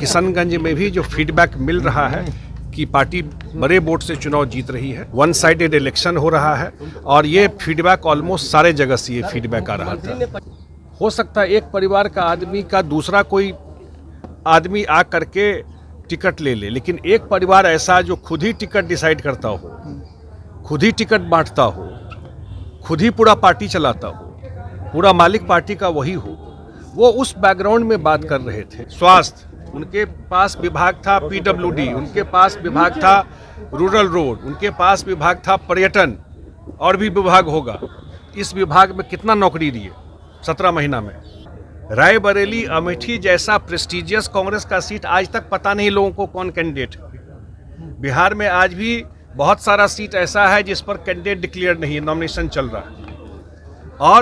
किशनगंज में भी जो फीडबैक मिल रहा है कि पार्टी बड़े वोट से चुनाव जीत रही है, वन साइडेड इलेक्शन हो रहा है और ये फीडबैक ऑलमोस्ट सारे जगह से ये फीडबैक आ रहा था। हो सकता है एक परिवार का आदमी का दूसरा कोई आदमी आ करके टिकट ले ले, लेकिन एक परिवार ऐसा जो खुद ही टिकट डिसाइड करता हो, खुद ही टिकट बांटता हो, खुद ही पूरा पार्टी चलाता हो, पूरा मालिक पार्टी का वही हो, वो उस बैकग्राउंड में बात कर रहे थे। स्वास्थ्य, उनके पास विभाग था पीडब्ल्यूडी, उनके पास विभाग था रूरल रोड, उनके पास विभाग था पर्यटन, और भी विभाग होगा। इस विभाग में कितना नौकरी दिए 17 महीना में। रायबरेली अमेठी जैसा प्रेस्टिजियस कांग्रेस का सीट आज तक पता नहीं लोगों को कौन कैंडिडेट है। बिहार में आज भी बहुत सारा सीट ऐसा है जिस पर कैंडिडेट डिक्लेयर नहीं है, नॉमिनेशन चल रहा है, और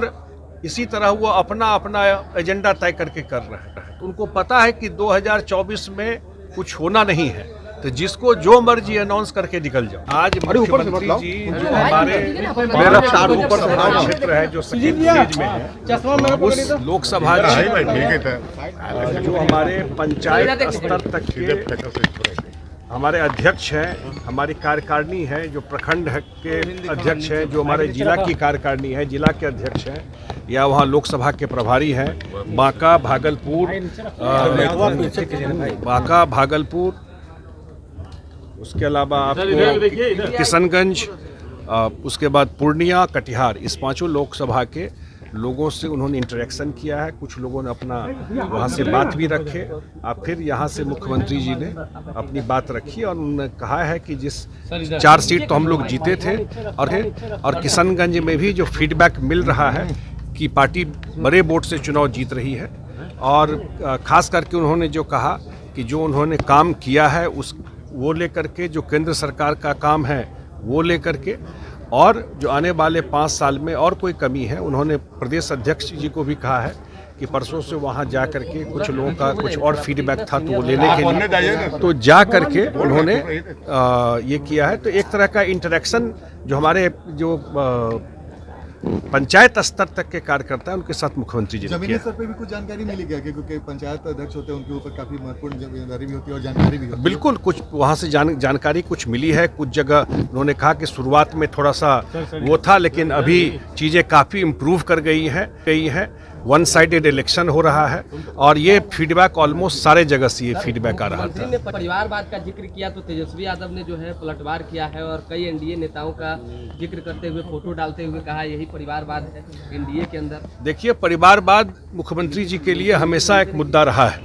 इसी तरह वो अपना अपना एजेंडा तय करके कर रहे हैं। तो उनको पता है कि 2024 में कुछ होना नहीं है, तो जिसको जो मर्जी अनाउंस करके निकल जाओ। आज मुख्यमंत्री जी जो हमारे क्षेत्र है, जो सेकेंड फेज में है, उस लोकसभा जो हमारे पंचायत स्तर तक के हमारे अध्यक्ष हैं, हमारी कार्यकारिणी है, जो प्रखंड के अध्यक्ष हैं, जो हमारे जिला की कार्यकारिणी है, जिला के अध्यक्ष हैं, या वहाँ लोकसभा के प्रभारी हैं, बांका, भागलपुर, उसके अलावा आपको किशनगंज, उसके बाद पूर्णिया, कटिहार, इस पांचों लोकसभा के लोगों से उन्होंने इंटरेक्शन किया है। कुछ लोगों ने अपना वहाँ से बात भी रखे, और फिर यहाँ से मुख्यमंत्री जी ने अपनी बात रखी और उन्होंने कहा है कि जिस 4 सीट तो हम लोग जीते थे, और किशनगंज में भी जो फीडबैक मिल रहा है कि पार्टी बड़े वोट से चुनाव जीत रही है, और ख़ास करके उन्होंने जो कहा कि जो उन्होंने काम किया है उस वो लेकर के, जो केंद्र सरकार का काम है वो लेकर के, और जो आने वाले 5 साल में और कोई कमी है, उन्होंने प्रदेश अध्यक्ष जी को भी कहा है कि परसों से वहाँ जा करके कुछ लोगों का कुछ और फीडबैक था तो वो लेने के लिए, तो जा करके उन्होंने ये किया है। तो एक तरह का इंटरेक्शन जो हमारे जो पंचायत स्तर तक के कार्यकर्ता है उनके साथ मुख्यमंत्री जी ने जमीनी स्तर पे भी कुछ जानकारी मिली क्या, क्योंकि पंचायत अध्यक्ष होते हैं उनके ऊपर काफी महत्वपूर्ण जिम्मेदारी भी होती है और जानकारी भी होती है। बिल्कुल, कुछ वहाँ से जानकारी कुछ मिली है। कुछ जगह उन्होंने कहा कि शुरुआत में थोड़ा सा वो था, लेकिन अभी चीज़ें काफ़ी इम्प्रूव कर गई हैं। वन साइडेड इलेक्शन हो रहा है और ये फीडबैक ऑलमोस्ट सारे जगह से ये फीडबैक आ रहा था। ने परिवारवाद का जिक्र किया तो तेजस्वी यादव ने जो है पलटवार किया है और कई एनडीए नेताओं का जिक्र करते हुए, फोटो डालते हुए कहा यही परिवारवाद है एनडीए के अंदर। देखिए, परिवारवाद मुख्यमंत्री जी के लिए हमेशा एक मुद्दा रहा है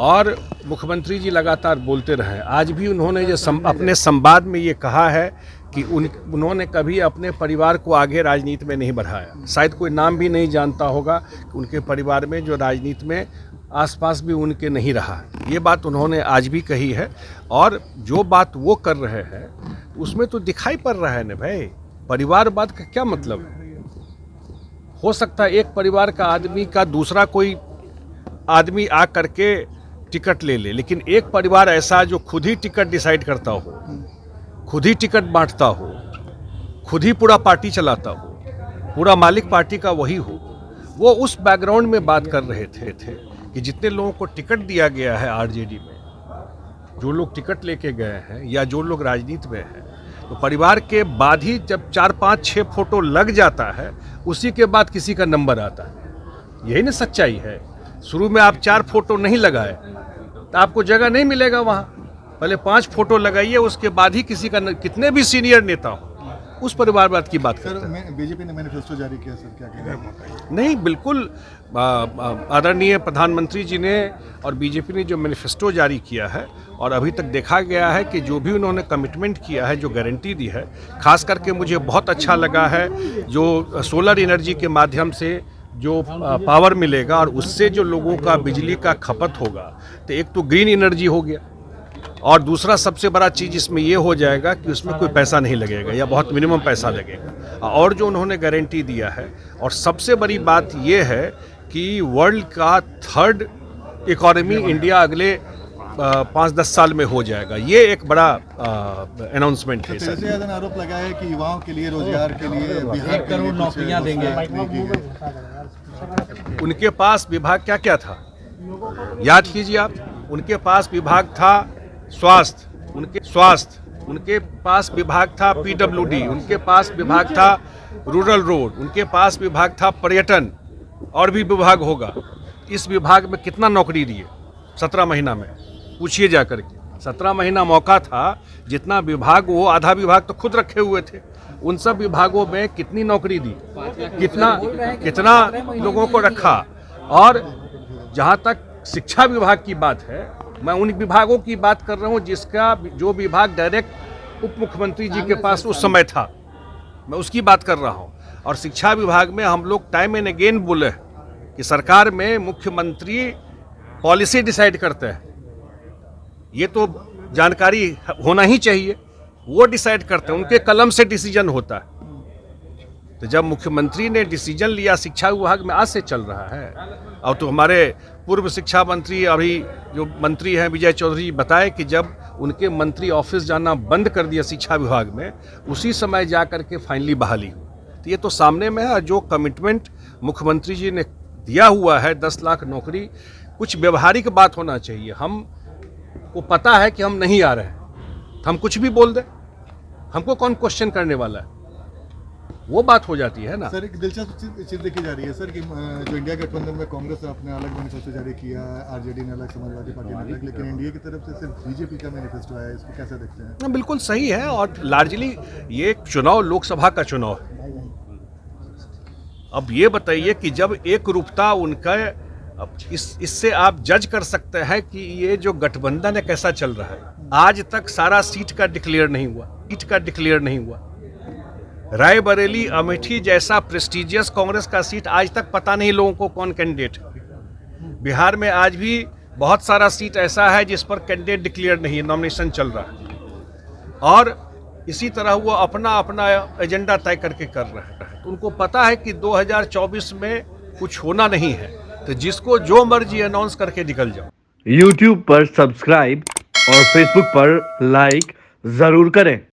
और मुख्यमंत्री जी लगातार बोलते रहे। आज भी उन्होंने जो अपने संवाद में ये कहा है कि उन्होंने कभी अपने परिवार को आगे राजनीति में नहीं बढ़ाया। शायद कोई नाम भी नहीं जानता होगा कि उनके परिवार में जो राजनीति में आसपास भी उनके नहीं रहा। ये बात उन्होंने आज भी कही है, और जो बात वो कर रहे हैं उसमें तो दिखाई पड़ रहा है ना भाई, परिवारवाद का क्या मतलब है। हो सकता है एक परिवार का आदमी का दूसरा कोई आदमी आ करके टिकट ले ले, लेकिन एक परिवार ऐसा जो खुद ही टिकट डिसाइड करता हो, खुद ही टिकट बांटता हो, खुद ही पूरा पार्टी चलाता हो, पूरा मालिक पार्टी का वही हो, वो उस बैकग्राउंड में बात कर रहे थे कि जितने लोगों को टिकट दिया गया है आरजेडी में, जो लोग टिकट लेके गए हैं या जो लोग राजनीति में हैं, तो परिवार के बाद ही जब 4, 5, 6 फोटो लग जाता है, उसी के बाद किसी का नंबर आता है। यही ना सच्चाई है। शुरू में आप 4 फोटो नहीं लगाए तो आपको जगह नहीं मिलेगा वहाँ। पहले 5 फोटो लगाइए, उसके बाद ही किसी का, कितने भी सीनियर नेता हो, उस परिवारवाद की बात करते हैं। बीजेपी ने मैनिफेस्टो जारी किया सर, क्या कहना? नहीं, बिल्कुल आदरणीय प्रधानमंत्री जी ने और बीजेपी ने जो मैनिफेस्टो जारी किया है, और अभी तक देखा गया है कि जो भी उन्होंने कमिटमेंट किया है, जो गारंटी दी है, खास करके मुझे बहुत अच्छा लगा है जो सोलर एनर्जी के माध्यम से जो पावर मिलेगा और उससे जो लोगों का बिजली का खपत होगा, तो एक तो ग्रीन एनर्जी हो गया, और दूसरा सबसे बड़ा चीज़ इसमें ये हो जाएगा कि उसमें कोई पैसा नहीं लगेगा या बहुत मिनिमम पैसा लगेगा। और जो उन्होंने गारंटी दिया है, और सबसे बड़ी बात ये है कि वर्ल्ड का 3rd इकोनॉमी इंडिया अगले 5-10 साल में हो जाएगा। ये एक बड़ा अनाउंसमेंट है। तेजस्वी यादव ने आरोप लगाया है कि युवाओं के लिए, रोजगार के लिए 1 करोड़ नौकरियां देंगे। उनके पास विभाग क्या क्या था, याद कीजिए आप। उनके पास विभाग था स्वास्थ्य, उनके पास विभाग था पीडब्ल्यूडी, उनके पास विभाग था रूरल रोड, उनके पास विभाग था पर्यटन, और भी विभाग होगा। इस विभाग में कितना नौकरी दिए 17 महीना में? पूछिए जा करके। 17 महीना मौका था, जितना विभाग, वो आधा विभाग तो खुद रखे हुए थे, उन सब विभागों में कितनी नौकरी दी, कितना लोगों को रखा। और जहाँ तक शिक्षा विभाग की बात है, मैं उन विभागों की बात कर रहा हूँ जो विभाग डायरेक्ट उप मुख्यमंत्री जी के पास उस समय था, मैं उसकी बात कर रहा हूँ। और शिक्षा विभाग में हम लोग टाइम एंड अगेन बोले कि सरकार में मुख्यमंत्री पॉलिसी डिसाइड करते हैं, ये तो जानकारी होना ही चाहिए, वो डिसाइड करते हैं, उनके कलम से डिसीजन होता है। तो जब मुख्यमंत्री ने डिसीजन लिया, शिक्षा विभाग में आज से चल रहा है। और तो हमारे पूर्व शिक्षा मंत्री, अभी जो मंत्री हैं विजय चौधरी, बताए कि जब उनके मंत्री ऑफिस जाना बंद कर दिया शिक्षा विभाग में, उसी समय जा कर के फाइनली बहाली हुई। तो ये तो सामने में है। जो कमिटमेंट मुख्यमंत्री जी ने दिया हुआ है 10 लाख नौकरी, कुछ व्यवहारिक बात होना चाहिए। हम को पता है कि हम नहीं आ रहे हैं, तो हम कुछ भी बोल दें, हमको कौन क्वेश्चन करने वाला है? वो बात हो जाती है ना। सर, एक दिलचस्प चीज देखी जा रही है सर कि जो इंडिया गठबंधन में कांग्रेस ने अपने अलग मैनिफेस्टो जारी किया, आरजेडी ने अलग, समाजवादी पार्टी ने अलग, लेकिन एनडीए की तरफ से सिर्फ बीजेपी का मैनिफेस्टो आया, इसको कैसे देखते हैं? बिल्कुल सही है। और लार्जली ये चुनाव लोकसभा का चुनाव है। अब ये बताइए कि जब एक रूपता उनका, अब इससे आप जज कर सकते हैं कि ये जो गठबंधन है कैसा चल रहा है। आज तक सारा सीट का डिक्लेयर नहीं हुआ। रायबरेली, अमेठी जैसा प्रेस्टिजियस कांग्रेस का सीट आज तक पता नहीं लोगों को कौन कैंडिडेट है। बिहार में आज भी बहुत सारा सीट ऐसा है जिस पर कैंडिडेट डिक्लेयर नहीं है, नॉमिनेशन चल रहा है। और इसी तरह वो अपना एजेंडा तय करके कर रहे हैं। तो उनको पता है कि 2024 में कुछ होना नहीं है, तो जिसको जो मर्जी अनाउंस करके निकल जाओ। YouTube पर सब्सक्राइब और Facebook पर लाइक जरूर करें।